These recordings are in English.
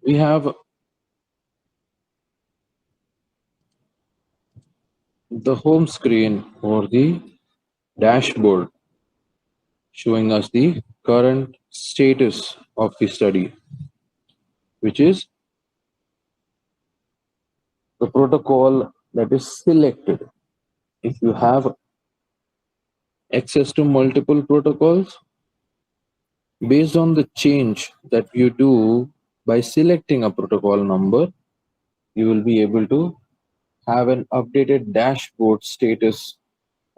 we have the home screen or the dashboard showing us the current status of the study, which is the protocol that is selected. If you have access to multiple protocols, based on the change that you do by selecting a protocol number, you will be able to have an updated dashboard status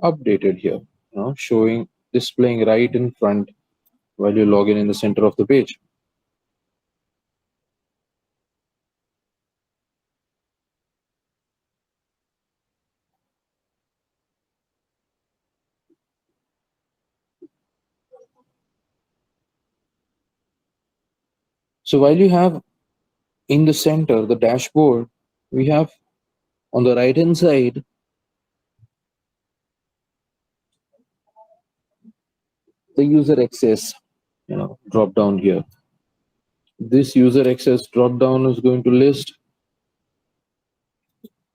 updated here, showing, displaying right in front while you log in the center of the page. So while you have in the center, the dashboard, we have on the right hand side the user access, drop down here. This user access drop down is going to list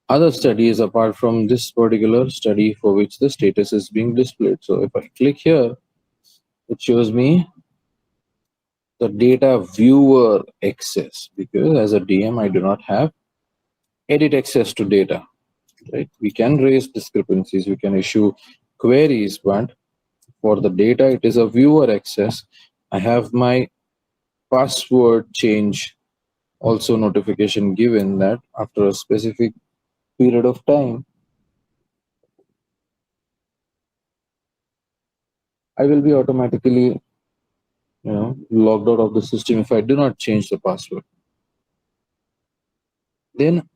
other studies apart from this particular study for which the status is being displayed. So if I click here, it shows me the data viewer access, because as a DM I do not have edit access to data, right? We can raise discrepancies, we can issue queries, but for the data it is a viewer access. I have my password change also notification given that after a specific period of time I will be automatically logged out of the system if I do not change the password. Then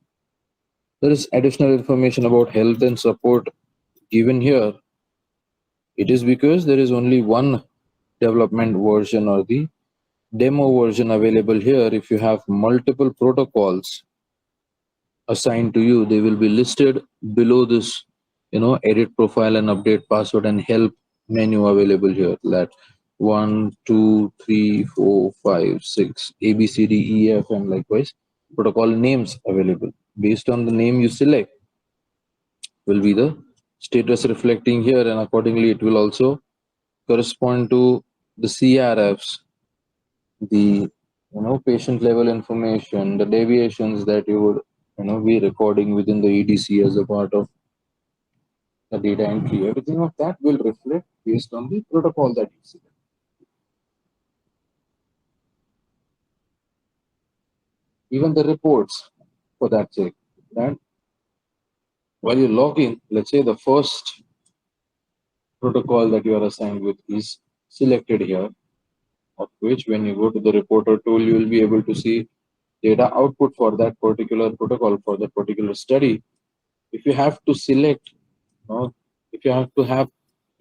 there is additional information about health and support given here. It is because there is only one development version or the demo version available here. If you have multiple protocols assigned to you, they will be listed below this, edit profile and update password and help menu available here. That 1, 2, 3, 4, 5, 6, A, B, C, D, E, F, and likewise protocol names available. Based on the name you select will be the status reflecting here, and accordingly it will also correspond to the CRFs, the patient level information, the deviations that you would be recording within the EDC as a part of the data entry. Everything of that will reflect based on the protocol that you select. Even the reports, for that sake, that while you log in, let's say the first protocol that you are assigned with is selected here, of which when you go to the reporter tool, you will be able to see data output for that particular protocol for that particular study. If you have to select, if you have to have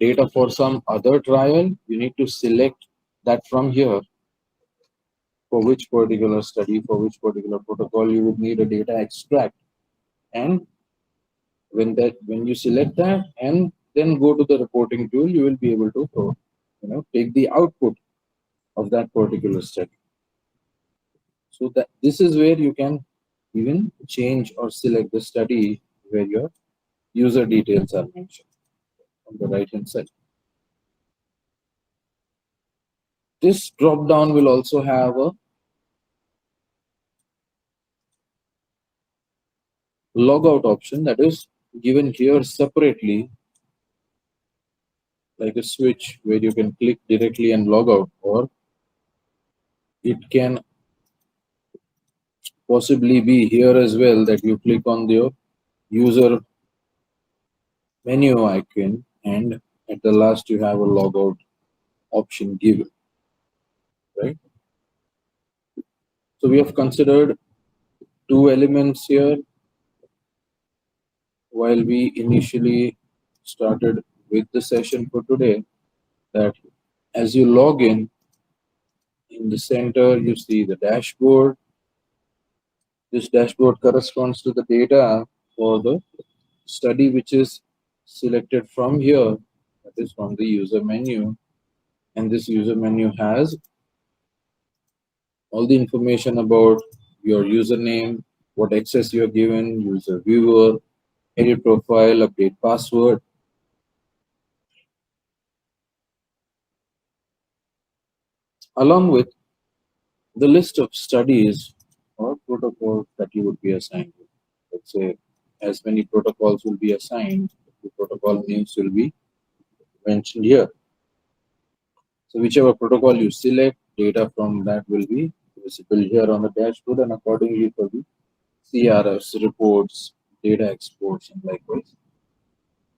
data for some other trial, you need to select that from here. For which particular study, for which particular protocol, you would need a data extract. And when you select that and then go to the reporting tool, you will be able to take the output of that particular study. So that this is where you can even change or select the study where your user details are mentioned on the right hand side. This drop down will also have a logout option that is given here separately, like a switch where you can click directly and log out, or it can possibly be here as well that you click on the user menu icon and at the last you have a logout option given, right? So we have considered two elements here while we initially started with the session for today, that as you log in the center you see the dashboard. This dashboard corresponds to the data for the study which is selected from here, that is from the user menu, and this user menu has all the information about your username, what access you are given, user viewer, edit profile, update password. Along with the list of studies or protocols that you would be assigned with. Let's say as many protocols will be assigned, the protocol names will be mentioned here. So whichever protocol you select, data from that will be visible here on the dashboard, and accordingly for the CRFs, reports, data exports, and likewise